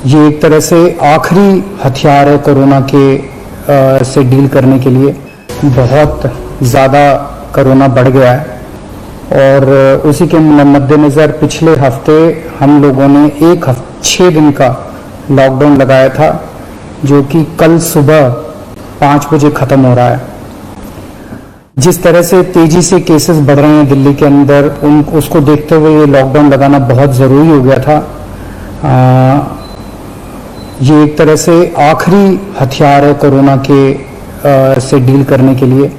ये एक तरह से आखिरी हथियार है कोरोना के से डील करने के लिए। बहुत ज़्यादा कोरोना बढ़ गया है और उसी के मद्देनज़र पिछले हफ्ते हम लोगों ने 6 दिन का लॉकडाउन लगाया था, जो कि कल सुबह 5 बजे ख़त्म हो रहा है। जिस तरह से तेज़ी से केसेस बढ़ रहे हैं दिल्ली के अंदर, उसको देखते हुए ये लॉकडाउन लगाना बहुत ज़रूरी हो गया था। ये एक तरह से आखिरी हथियार है कोरोना के से डील करने के लिए,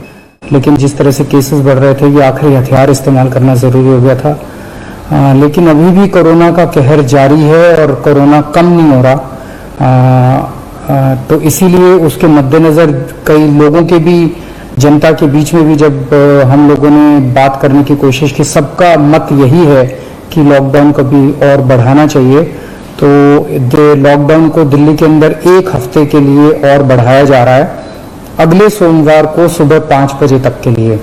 लेकिन जिस तरह से केसेस बढ़ रहे थे, ये आखिरी हथियार इस्तेमाल करना ज़रूरी हो गया था। लेकिन अभी भी कोरोना का कहर जारी है और कोरोना कम नहीं हो रहा। तो इसीलिए उसके मद्देनज़र कई लोगों के भी, जनता के बीच में भी जब हम लोगों ने बात करने की कोशिश की, सबका मत यही है कि लॉकडाउन को भी और बढ़ाना चाहिए। तो लॉकडाउन को दिल्ली के अंदर 1 हफ्ते के लिए और बढ़ाया जा रहा है, अगले सोमवार को सुबह 5 बजे तक के लिए।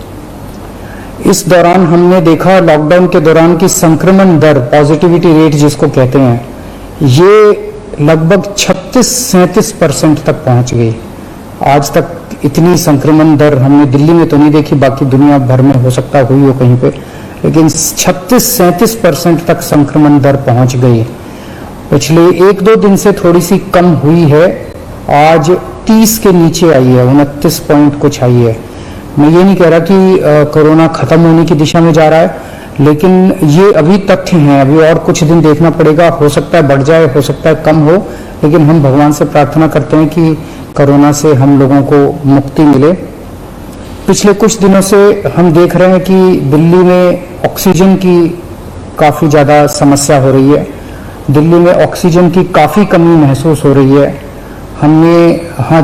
इस दौरान हमने देखा, लॉकडाउन के दौरान की संक्रमण दर, पॉजिटिविटी रेट जिसको कहते हैं, ये लगभग 36-37% तक पहुंच गई। आज तक इतनी संक्रमण दर हमने दिल्ली में तो नहीं देखी, बाकी दुनिया भर में हो सकता हुई हो कहीं पे, लेकिन 36-37% तक संक्रमण दर पहुंच गई। पिछले 1-2 दिन से थोड़ी सी कम हुई है, आज 30 के नीचे आई है, 29 पॉइंट कुछ आई है। मैं ये नहीं कह रहा कि कोरोना खत्म होने की दिशा में जा रहा है, लेकिन ये अभी तथ्य हैं, अभी और कुछ दिन देखना पड़ेगा। हो सकता है बढ़ जाए, हो सकता है कम हो, लेकिन हम भगवान से प्रार्थना करते हैं कि कोरोना से हम लोगों को मुक्ति मिले। पिछले कुछ दिनों से हम देख रहे हैं कि दिल्ली में ऑक्सीजन की काफ़ी ज़्यादा समस्या हो रही है। दिल्ली में ऑक्सीजन की काफ़ी कमी महसूस हो रही है।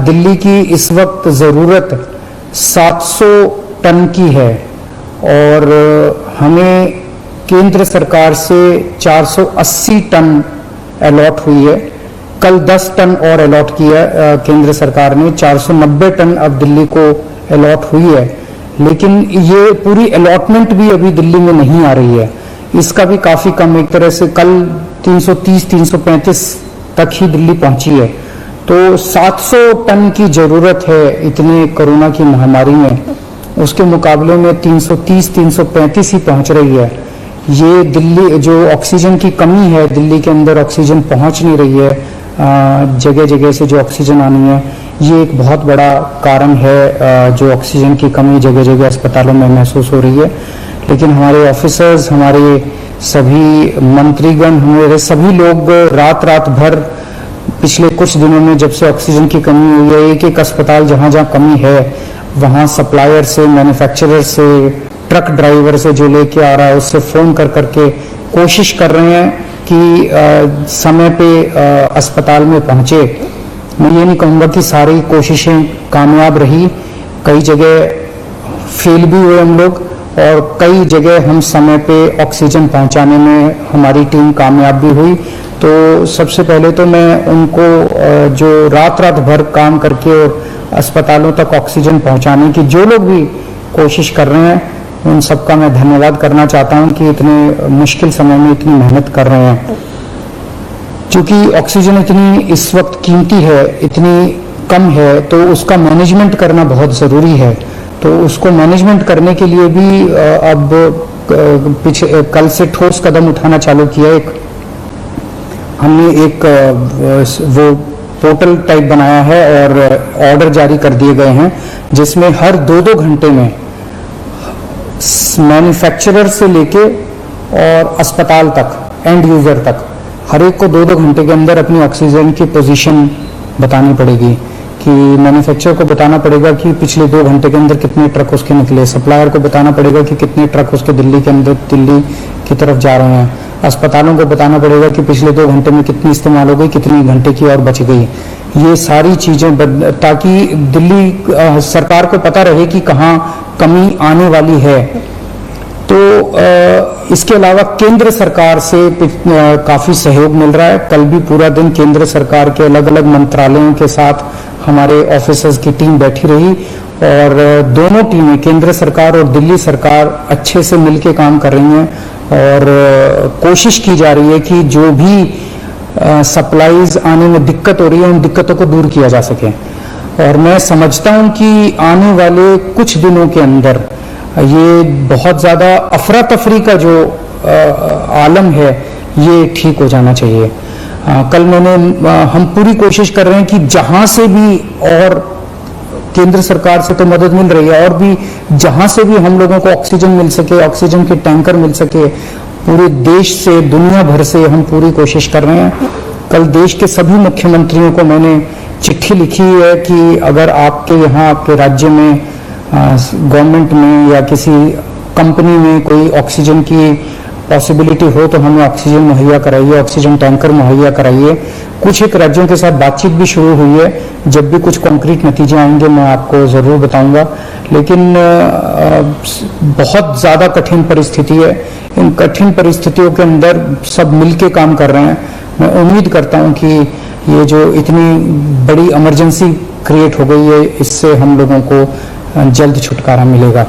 दिल्ली की इस वक्त ज़रूरत 700 टन की है और हमें केंद्र सरकार से 480 टन अलॉट हुई है। कल 10 टन और अलॉट किया केंद्र सरकार ने, 490 टन अब दिल्ली को अलॉट हुई है। लेकिन ये पूरी अलॉटमेंट भी अभी दिल्ली में नहीं आ रही है, इसका भी काफ़ी कम, एक तरह से कल 330-335 तक ही दिल्ली पहुंची है। तो 700 टन की ज़रूरत है इतने कोरोना की महामारी में, उसके मुकाबले में 330-335 ही पहुंच रही है। ये दिल्ली, जो ऑक्सीजन की कमी है दिल्ली के अंदर, ऑक्सीजन पहुंच नहीं रही है, जगह जगह से जो ऑक्सीजन आनी है, ये एक बहुत बड़ा कारण है जो ऑक्सीजन की कमी जगह जगह अस्पतालों में महसूस हो रही है। लेकिन हमारे ऑफिसर्स, हमारे सभी मंत्रीगण, हमारे सभी लोग रात भर पिछले कुछ दिनों में, जब से ऑक्सीजन की कमी हुई है, एक अस्पताल जहाँ जहाँ कमी है वहाँ सप्लायर से, मैन्युफैक्चरर से, ट्रक ड्राइवर से जो लेके आ रहा है उससे फ़ोन कर करके कोशिश कर रहे हैं कि समय पे अस्पताल में पहुँचे। मैं ये नहीं कहूँगा कि सारी कोशिशें कामयाब रही, कई जगह फेल भी हुए हम लोग, और कई जगह हम समय पे ऑक्सीजन पहुंचाने में हमारी टीम कामयाब भी हुई। तो सबसे पहले तो मैं उनको जो रात भर काम करके और अस्पतालों तक ऑक्सीजन पहुंचाने की जो लोग भी कोशिश कर रहे हैं, उन सबका मैं धन्यवाद करना चाहता हूं कि इतने मुश्किल समय में इतनी मेहनत कर रहे हैं। क्योंकि ऑक्सीजन इतनी इस वक्त कीमती है, इतनी कम है, तो उसका मैनेजमेंट करना बहुत ज़रूरी है। तो उसको मैनेजमेंट करने के लिए भी अब कल से ठोस कदम उठाना चालू किया। हमने एक वो पोर्टल टाइप बनाया है और ऑर्डर जारी कर दिए गए हैं, जिसमें हर 2-2 घंटे में मैन्युफैक्चरर से लेके और अस्पताल तक, एंड यूजर तक, हर एक को 2-2 घंटे के अंदर अपनी ऑक्सीजन की पोजीशन बतानी पड़ेगी। कि मैन्युफैक्चरर को बताना पड़ेगा कि पिछले 2 घंटे के अंदर कितने ट्रक उसके निकले, सप्लायर को बताना पड़ेगा कि कितने ट्रक उसके दिल्ली के अंदर, दिल्ली की तरफ जा रहे हैं, अस्पतालों को बताना पड़ेगा कि पिछले 2 घंटे में कितनी इस्तेमाल हो गई, कितनी घंटे की और बच गई। ये सारी चीज़ें ताकि दिल्ली सरकार को पता रहे कि कहाँ कमी आने वाली है। तो इसके अलावा केंद्र सरकार से काफ़ी सहयोग मिल रहा है। कल भी पूरा दिन केंद्र सरकार के अलग अलग मंत्रालयों के साथ हमारे ऑफिसर्स की टीम बैठी रही और दोनों टीमें, केंद्र सरकार और दिल्ली सरकार, अच्छे से मिलकर काम कर रही हैं और कोशिश की जा रही है कि जो भी सप्लाईज आने में दिक्कत हो रही है, उन दिक्कतों को दूर किया जा सके। और मैं समझता हूं कि आने वाले कुछ दिनों के अंदर ये बहुत ज़्यादा अफरा तफरी का जो आलम है ये ठीक हो जाना चाहिए। कल हम पूरी कोशिश कर रहे हैं कि जहां से भी, और केंद्र सरकार से तो मदद मिल रही है, और भी जहां से भी हम लोगों को ऑक्सीजन मिल सके, ऑक्सीजन के टैंकर मिल सके, पूरे देश से, दुनिया भर से हम पूरी कोशिश कर रहे हैं। कल देश के सभी मुख्यमंत्रियों को मैंने चिट्ठी लिखी है कि अगर आपके यहाँ, आपके राज्य में, गवर्नमेंट में या किसी कंपनी में कोई ऑक्सीजन की पॉसिबिलिटी हो तो हमें ऑक्सीजन मुहैया कराइए, ऑक्सीजन टैंकर मुहैया कराइए। कुछ एक राज्यों के साथ बातचीत भी शुरू हुई है, जब भी कुछ कॉन्क्रीट नतीजे आएंगे मैं आपको ज़रूर बताऊंगा। लेकिन बहुत ज़्यादा कठिन परिस्थिति है, इन कठिन परिस्थितियों के अंदर सब मिलके काम कर रहे हैं। मैं उम्मीद करता हूं कि ये जो इतनी बड़ी इमरजेंसी क्रिएट हो गई है, इससे हम लोगों को जल्द छुटकारा मिलेगा।